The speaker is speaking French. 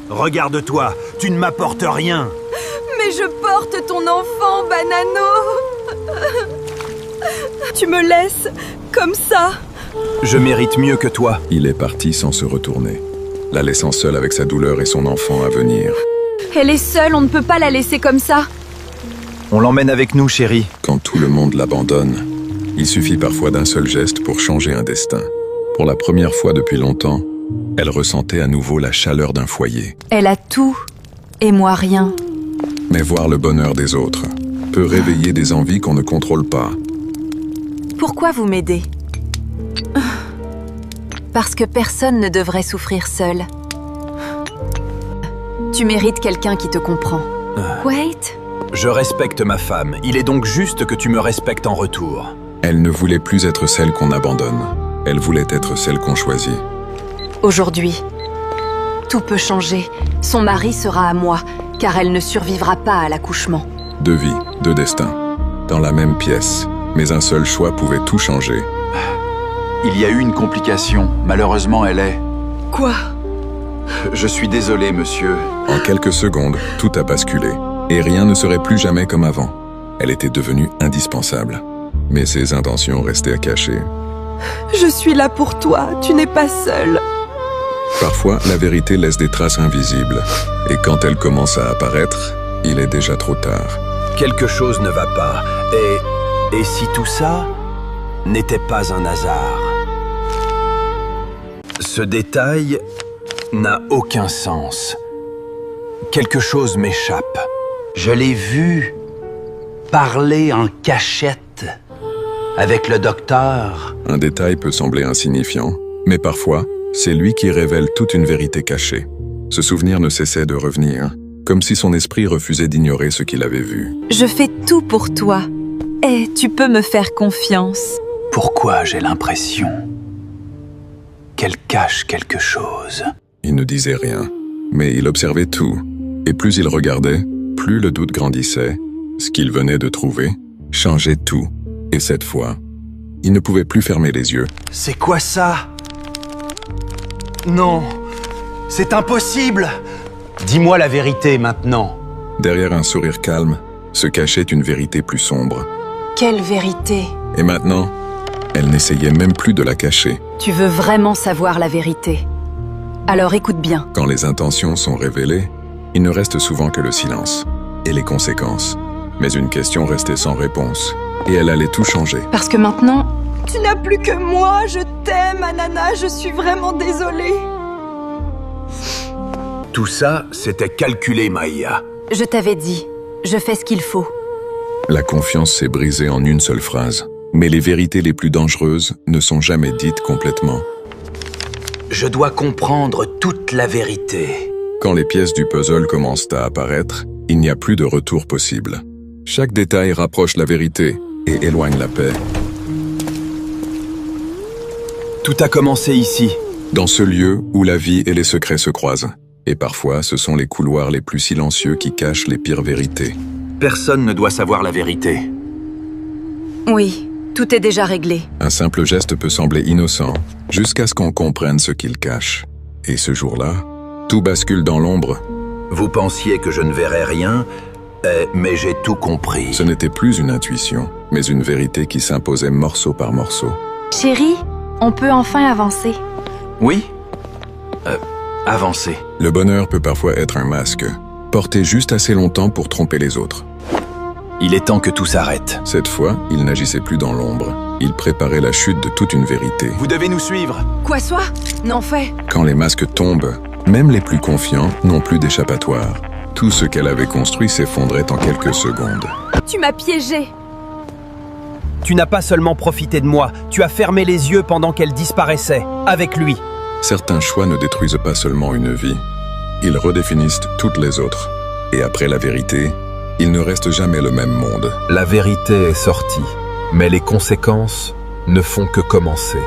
Regarde-toi, tu ne m'apportes rien. Mais je porte ton enfant, Banano. Tu me laisses comme ça. Je mérite mieux que toi. Il est parti sans se retourner, la laissant seule avec sa douleur et son enfant à venir. Elle est seule, on ne peut pas la laisser comme ça. On l'emmène avec nous, chérie. Quand tout le monde l'abandonne, il suffit parfois d'un seul geste pour changer un destin. Pour la première fois depuis longtemps, elle ressentait à nouveau la chaleur d'un foyer. Elle a tout, et moi rien. Mais voir le bonheur des autres peut réveiller des envies qu'on ne contrôle pas. Pourquoi vous m'aidez? Parce que personne ne devrait souffrir seul. Tu mérites quelqu'un qui te comprend. Wait. Je respecte ma femme. Il est donc juste que tu me respectes en retour. Elle ne voulait plus être celle qu'on abandonne. Elle voulait être celle qu'on choisit. Aujourd'hui, tout peut changer. Son mari sera à moi, car elle ne survivra pas à l'accouchement. 2 vies, 2 destins, dans la même pièce. Mais un seul choix pouvait tout changer. Il y a eu une complication. Malheureusement, elle est... Quoi? Je suis désolé, monsieur. En quelques secondes, tout a basculé. Et rien ne serait plus jamais comme avant. Elle était devenue indispensable. Mais ses intentions restaient cachées. Je suis là pour toi, tu n'es pas seule. Parfois, la vérité laisse des traces invisibles. Et quand elle commence à apparaître, il est déjà trop tard. Quelque chose ne va pas. Et si tout ça n'était pas un hasard? Ce détail n'a aucun sens. Quelque chose m'échappe. Je l'ai vu parler en cachette avec le docteur. Un détail peut sembler insignifiant, mais parfois, c'est lui qui révèle toute une vérité cachée. Ce souvenir ne cessait de revenir, comme si son esprit refusait d'ignorer ce qu'il avait vu. Je fais tout pour toi. Et tu peux me faire confiance. Pourquoi j'ai l'impression qu'elle cache quelque chose? Il ne disait rien, mais il observait tout. Et plus il regardait, plus le doute grandissait. Ce qu'il venait de trouver changeait tout. Et cette fois, il ne pouvait plus fermer les yeux. C'est quoi ça? Non, c'est impossible! Dis-moi la vérité maintenant. Derrière un sourire calme, se cachait une vérité plus sombre. Quelle vérité? Et maintenant, elle n'essayait même plus de la cacher. Tu veux vraiment savoir la vérité? Alors écoute bien. Quand les intentions sont révélées, il ne reste souvent que le silence et les conséquences. Mais une question restait sans réponse, et elle allait tout changer. Parce que maintenant... Tu n'as plus que moi, je t'aime, Anana, je suis vraiment désolée. Tout ça, c'était calculé, Maïa. Je t'avais dit, je fais ce qu'il faut. La confiance s'est brisée en une seule phrase. Mais les vérités les plus dangereuses ne sont jamais dites complètement. Je dois comprendre toute la vérité. Quand les pièces du puzzle commencent à apparaître, il n'y a plus de retour possible. Chaque détail rapproche la vérité et éloigne la paix. Tout a commencé ici. Dans ce lieu où la vie et les secrets se croisent. Et parfois, ce sont les couloirs les plus silencieux qui cachent les pires vérités. Personne ne doit savoir la vérité. Oui, tout est déjà réglé. Un simple geste peut sembler innocent, jusqu'à ce qu'on comprenne ce qu'il cache. Et ce jour-là, tout bascule dans l'ombre. Vous pensiez que je ne verrais rien, mais j'ai tout compris. Ce n'était plus une intuition, mais une vérité qui s'imposait morceau par morceau. Chérie, on peut enfin avancer. Oui? Avancer. Le bonheur peut parfois être un masque, porté juste assez longtemps pour tromper les autres. Il est temps que tout s'arrête. Cette fois, il n'agissait plus dans l'ombre. Il préparait la chute de toute une vérité. Vous devez nous suivre. Quoi soit? Non fait. Quand les masques tombent, même les plus confiants n'ont plus d'échappatoire. Tout ce qu'elle avait construit s'effondrait en quelques secondes. Tu m'as piégée. Tu n'as pas seulement profité de moi, tu as fermé les yeux pendant qu'elle disparaissait, avec lui. Certains choix ne détruisent pas seulement une vie, ils redéfinissent toutes les autres. Et après la vérité, il ne reste jamais le même monde. La vérité est sortie, mais les conséquences ne font que commencer.